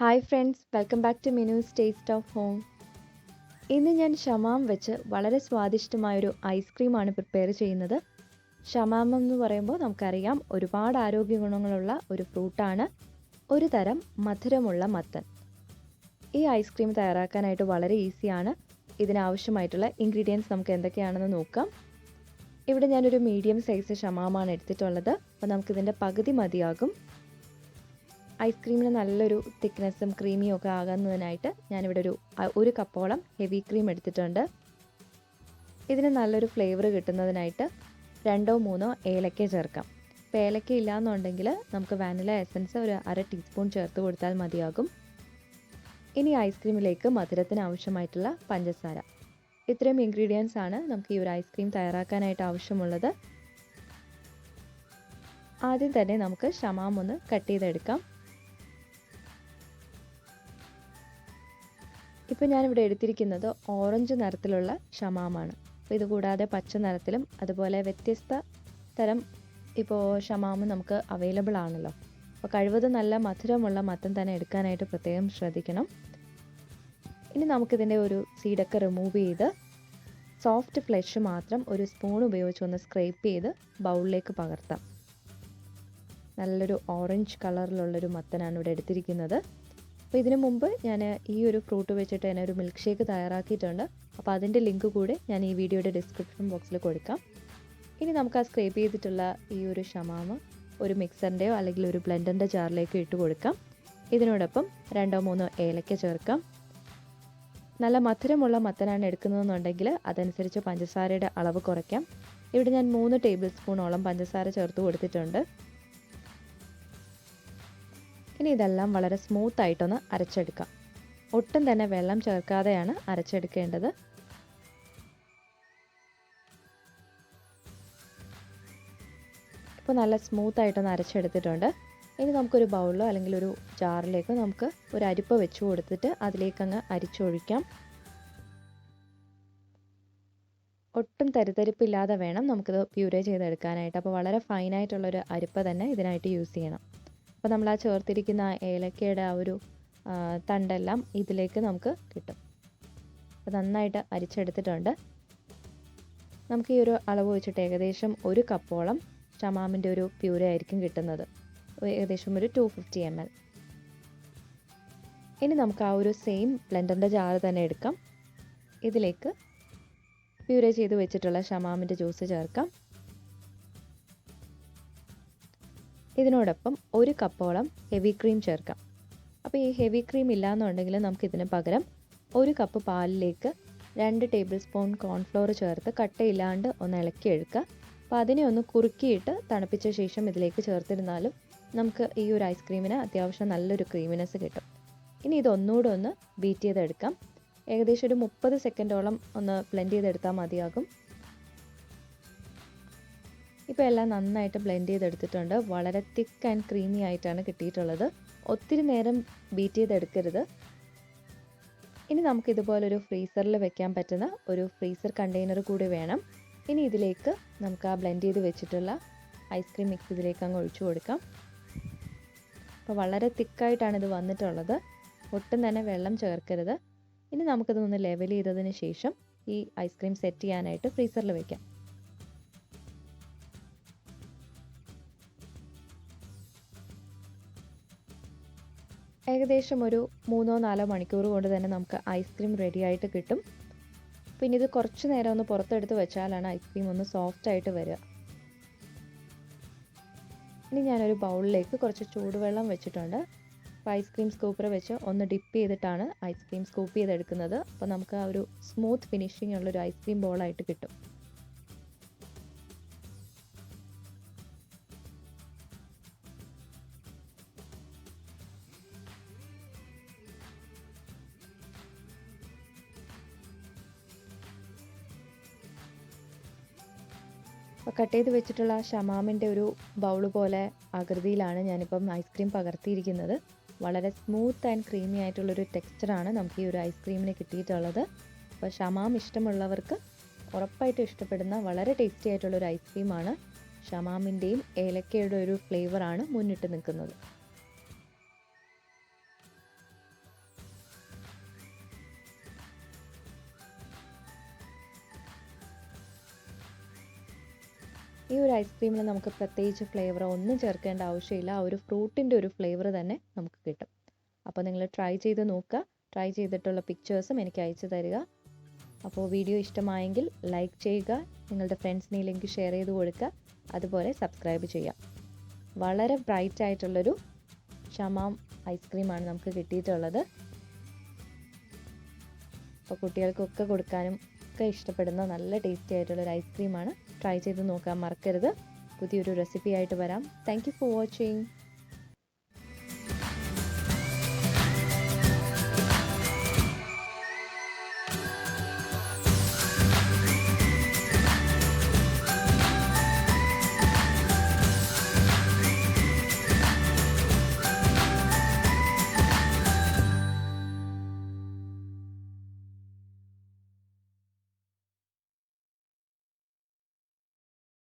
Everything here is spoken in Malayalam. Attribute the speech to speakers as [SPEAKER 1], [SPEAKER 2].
[SPEAKER 1] Hi friends, welcome back to MeenusTasteofhome. ഇന്ന് ഞാൻ ഷമാം വെച്ച് വളരെ സ്വാദിഷ്ടമായൊരു ഐസ്ക്രീമാണ് പ്രിപ്പയർ ചെയ്യുന്നത്. ഷമാം എന്ന് പറയുമ്പോൾ നമുക്കറിയാം ഒരുപാട് ആരോഗ്യ ഗുണങ്ങളുള്ള ഒരു ഫ്രൂട്ടാണ്, ഒരു തരം മധുരമുള്ള മത്തൻ. ഈ ഐസ്ക്രീം തയ്യാറാക്കാനായിട്ട് വളരെ ഈസിയാണ്. ഇതിനാവശ്യമായിട്ടുള്ള ഇൻഗ്രീഡിയൻസ് നമുക്ക് എന്തൊക്കെയാണെന്ന് നോക്കാം. ഇവിടെ ഞാനൊരു മീഡിയം സൈസ് ഷമാമാണ് എടുത്തിട്ടുള്ളത്. അപ്പോൾ നമുക്കിതിൻ്റെ പകുതി മതിയാകും. ഐസ്ക്രീമിന് നല്ലൊരു തിക്നെസ്സും ക്രീമിയും ഒക്കെ ആകുന്നതിനായിട്ട് ഞാനിവിടെ ഒരു കപ്പോളം ഹെവി ക്രീം എടുത്തിട്ടുണ്ട്. ഇതിന് നല്ലൊരു ഫ്ലേവർ കിട്ടുന്നതിനായിട്ട് 2-3 ഏലക്ക ചേർക്കാം. ഇപ്പോൾ ഏലക്ക ഇല്ലയെന്നുണ്ടെങ്കിൽ നമുക്ക് വാനില എസൻസ് ഒരു 1/2 ടീസ്പൂൺ ചേർത്ത് കൊടുത്താൽ മതിയാകും. ഇനി ഐസ്ക്രീമിലേക്ക് മധുരത്തിന് ആവശ്യമായിട്ടുള്ള പഞ്ചസാര. ഇത്രയും ഇൻഗ്രീഡിയൻസ് ആണ് നമുക്ക് ഈ ഒരു ഐസ്ക്രീം തയ്യാറാക്കാനായിട്ട് ആവശ്യമുള്ളത്. ആദ്യം തന്നെ നമുക്ക് ഷമാം ഒന്ന് കട്ട് ചെയ്തെടുക്കാം. ഇപ്പോൾ ഞാനിവിടെ എടുത്തിരിക്കുന്നത് ഓറഞ്ച് നിറത്തിലുള്ള ഷമാമാണ്. അപ്പോൾ ഇതുകൂടാതെ പച്ച നിറത്തിലും അതുപോലെ വ്യത്യസ്ത തരം ഇപ്പോൾ ഷമാമ് നമുക്ക് അവൈലബിൾ ആണല്ലോ. അപ്പോൾ കഴിവതും നല്ല മധുരമുള്ള മത്തൻ തന്നെ എടുക്കാനായിട്ട് പ്രത്യേകം ശ്രദ്ധിക്കണം. ഇനി നമുക്കിതിൻ്റെ ഒരു സീഡൊക്കെ റിമൂവ് ചെയ്ത് സോഫ്റ്റ് ഫ്ലഷ് മാത്രം ഒരു സ്പൂൺ ഉപയോഗിച്ച് ഒന്ന് സ്ക്രേപ്പ് ചെയ്ത് ബൗളിലേക്ക് പകർത്താം. നല്ലൊരു ഓറഞ്ച് കളറിലുള്ളൊരു മത്തനാണ് ഇവിടെ എടുത്തിരിക്കുന്നത്. അപ്പോൾ ഇതിനു മുമ്പ് ഞാൻ ഈ ഒരു ഫ്രൂട്ട് വെച്ചിട്ട് തന്നെ ഒരു മിൽക്ക് ഷേക്ക് തയ്യാറാക്കിയിട്ടുണ്ട്. അപ്പോൾ അതിൻ്റെ ലിങ്ക് കൂടെ ഞാൻ ഈ വീഡിയോയുടെ ഡിസ്ക്രിപ്ഷൻ ബോക്സിൽ കൊടുക്കാം. ഇനി നമുക്ക് ആ സ്ക്രേപ്പ് ചെയ്തിട്ടുള്ള ഈ ഒരു ഷമാമ് ഒരു മിക്സറിൻ്റെയോ അല്ലെങ്കിൽ ഒരു ബ്ലെൻഡറിൻ്റെ ജാറിലേക്ക് ഇട്ട് കൊടുക്കാം. ഇതിനോടൊപ്പം 2-3 ഏലക്ക ചേർക്കാം. നല്ല മധുരമുള്ള മത്തനാണ് എടുക്കുന്നതെന്നുണ്ടെങ്കിൽ അതനുസരിച്ച് പഞ്ചസാരയുടെ അളവ് കുറയ്ക്കാം. ഇവിടെ ഞാൻ 3 ടേബിൾ സ്പൂണോളം പഞ്ചസാര ചേർത്ത് കൊടുത്തിട്ടുണ്ട്. ഇനി ഇതെല്ലാം വളരെ സ്മൂത്തായിട്ടൊന്ന് അരച്ചെടുക്കാം. ഒട്ടും തന്നെ വെള്ളം ചേർക്കാതെയാണ് അരച്ചെടുക്കേണ്ടത്. ഇപ്പോൾ നല്ല സ്മൂത്തായിട്ടൊന്ന് അരച്ചെടുത്തിട്ടുണ്ട്. ഇനി നമുക്കൊരു ബൗളിലോ അല്ലെങ്കിൽ ഒരു ജാറിലേക്കോ നമുക്ക് ഒരു അരിപ്പ വെച്ച് കൊടുത്തിട്ട് അതിലേക്കങ്ങ് അരിച്ചൊഴിക്കാം. ഒട്ടും തരിതരിപ്പില്ലാതെ വേണം നമുക്കിത് പ്യൂരേ ചെയ്തെടുക്കാനായിട്ട്. അപ്പോൾ വളരെ ഫൈനായിട്ടുള്ളൊരു അരിപ്പ തന്നെ ഇതിനായിട്ട് യൂസ് ചെയ്യണം. അപ്പോൾ നമ്മൾ ആ ചേർത്തിരിക്കുന്ന ഏലക്കയുടെ ആ ഒരു തണ്ടെല്ലാം ഇതിലേക്ക് നമുക്ക് കിട്ടും. അപ്പോൾ നന്നായിട്ട് അരിച്ചെടുത്തിട്ടുണ്ട്. നമുക്ക് ഈ ഒരു അളവ് വെച്ചിട്ട് ഏകദേശം 1 കപ്പോളം ഷമാമിൻ്റെ ഒരു പ്യൂര ആയിരിക്കും കിട്ടുന്നത്. ഏകദേശം ഒരു 250 ml. ഇനി നമുക്ക് ആ ഒരു സെയിം ബ്ലെൻഡറിൻ്റെ ജാറ് തന്നെ എടുക്കാം. ഇതിലേക്ക് പ്യൂര ചെയ്ത് വെച്ചിട്ടുള്ള ഷമാമിൻ്റെ ജ്യൂസ് ചേർക്കാം. ഇതിനോടൊപ്പം 1 കപ്പോളം ഹെവി ക്രീം ചേർക്കാം. അപ്പോൾ ഈ ഹെവി ക്രീം ഇല്ലയെന്നുണ്ടെങ്കിൽ നമുക്കിതിന് പകരം 1 കപ്പ് പാലിലേക്ക് 2 ടേബിൾ സ്പൂൺ കോൺഫ്ലോർ ചേർത്ത് കട്ടയില്ലാണ്ട് ഒന്ന് ഇളക്കി എടുക്കുക. അപ്പോൾ അതിനെ ഒന്ന് കുറുക്കിയിട്ട് തണുപ്പിച്ച ശേഷം ഇതിലേക്ക് ചേർത്തിരുന്നാലും നമുക്ക് ഈ ഒരു ഐസ്ക്രീമിന് അത്യാവശ്യം നല്ലൊരു ക്രീമിനെസ് കിട്ടും. ഇനി ഇതൊന്നുകൂടെ ഒന്ന് ബീറ്റ് ചെയ്തെടുക്കാം. ഏകദേശം ഒരു 30 സെക്കൻഡോളം ഒന്ന് ബ്ലെൻഡ് ചെയ്തെടുത്താൽ മതിയാകും. ഇപ്പോൾ എല്ലാം നന്നായിട്ട് ബ്ലെൻഡ് ചെയ്തെടുത്തിട്ടുണ്ട്. വളരെ തിക്ക് ആൻഡ് ക്രീമി ആയിട്ടാണ് കിട്ടിയിട്ടുള്ളത്. ഒത്തിരി നേരം ബീറ്റ് ചെയ്തെടുക്കരുത്. ഇനി നമുക്ക് ഇതുപോലൊരു ഫ്രീസറിൽ വെക്കാൻ പറ്റുന്ന ഒരു ഫ്രീസർ കണ്ടെയ്നർ കൂടി വേണം. ഇനി ഇതിലേക്ക് നമുക്ക് ആ ബ്ലെൻഡ് ചെയ്ത് വെച്ചിട്ടുള്ള ഐസ്ക്രീം മിക്സ് ഇതിലേക്ക് അങ്ങ് ഒഴിച്ചു കൊടുക്കാം. അപ്പോൾ വളരെ തിക്കായിട്ടാണ് ഇത് വന്നിട്ടുള്ളത്. ഒട്ടും തന്നെ വെള്ളം ചേർക്കരുത്. ഇനി നമുക്കിതൊന്ന് ലെവൽ ചെയ്തതിന് ശേഷം ഈ ഐസ്ക്രീം സെറ്റ് ചെയ്യാനായിട്ട് ഫ്രീസറിൽ വെക്കാം. ഏകദേശം ഒരു 3-4 മണിക്കൂർ കൊണ്ട് തന്നെ നമുക്ക് ഐസ്ക്രീം റെഡി ആയിട്ട് കിട്ടും. പിന്നെ ഇത് കുറച്ച് നേരം ഒന്ന് പുറത്തെടുത്ത് വെച്ചാലാണ് ഐസ്ക്രീം ഒന്ന് സോഫ്റ്റ് ആയിട്ട് വരിക. ഇനി ഞാനൊരു ബൗളിലേക്ക് കുറച്ച് ചൂടുവെള്ളം വെച്ചിട്ടുണ്ട്. അപ്പോൾ ഐസ്ക്രീം സ്കൂപ്പർ വെച്ച് ഒന്ന് ഡിപ്പ് ചെയ്തിട്ടാണ് ഐസ്ക്രീം സ്കൂപ്പ് ചെയ്തെടുക്കുന്നത്. അപ്പോൾ നമുക്ക് ആ ഒരു സ്മൂത്ത് ഫിനിഷിംഗ് ഉള്ളൊരു ഐസ്ക്രീം ബോളായിട്ട് കിട്ടും. അപ്പോൾ കട്ട് ചെയ്ത് വെച്ചിട്ടുള്ള ഷമാമിൻ്റെ ഒരു ബൗള് പോലെ ആകൃതിയിലാണ് ഞാനിപ്പം ഐസ്ക്രീം പകർത്തിയിരിക്കുന്നത്. വളരെ സ്മൂത്ത് ആൻഡ് ക്രീമി ആയിട്ടുള്ളൊരു ടെക്സ്ചറാണ് നമുക്ക് ഈ ഒരു ഐസ്ക്രീമിന് കിട്ടിയിട്ടുള്ളത്. അപ്പോൾ ഷമാം ഇഷ്ടമുള്ളവർക്ക് ഉറപ്പായിട്ടും ഇഷ്ടപ്പെടുന്ന വളരെ ടേസ്റ്റി ആയിട്ടുള്ളൊരു ഐസ്ക്രീമാണ്. ഷമാമിൻ്റെയും ഏലക്കയുടെ ഒരു ഫ്ലേവറാണ് മുന്നിട്ട് നിൽക്കുന്നത്. ഒരു ഐസ്ക്രീമിൽ നമുക്ക് പ്രത്യേകിച്ച് ഫ്ലേവറോ ഒന്നും ചേർക്കേണ്ട ആവശ്യമില്ല. ആ ഒരു ഫ്രൂട്ടിൻ്റെ ഒരു ഫ്ലേവർ തന്നെ നമുക്ക് കിട്ടും. അപ്പോൾ നിങ്ങൾ ട്രൈ ചെയ്ത് നോക്കുക. ട്രൈ ചെയ്തിട്ടുള്ള പിക്ചേഴ്സും എനിക്ക് അയച്ചു തരിക. അപ്പോൾ വീഡിയോ ഇഷ്ടമായെങ്കിൽ ലൈക്ക് ചെയ്യുക, നിങ്ങളുടെ ഫ്രണ്ട്സിനെ ലിങ്ക് ഷെയർ ചെയ്ത് കൊടുക്കുക, അതുപോലെ സബ്സ്ക്രൈബ് ചെയ്യുക. വളരെ ബ്രൈറ്റ് ആയിട്ടുള്ളൊരു ഷമാം ഐസ്ക്രീമാണ് നമുക്ക് കിട്ടിയിട്ടുള്ളത്. അപ്പോൾ കുട്ടികൾക്കൊക്കെ കൊടുക്കാനും ഒക്കെ ഇഷ്ടപ്പെടുന്ന നല്ല ടേസ്റ്റി ആയിട്ടുള്ളൊരു ഐസ്ക്രീമാണ്. ട്രൈ ചെയ്ത് നോക്കാൻ മറക്കരുത്. പുതിയൊരു റെസിപ്പി ആയിട്ട് വരാം. Thank you for watching.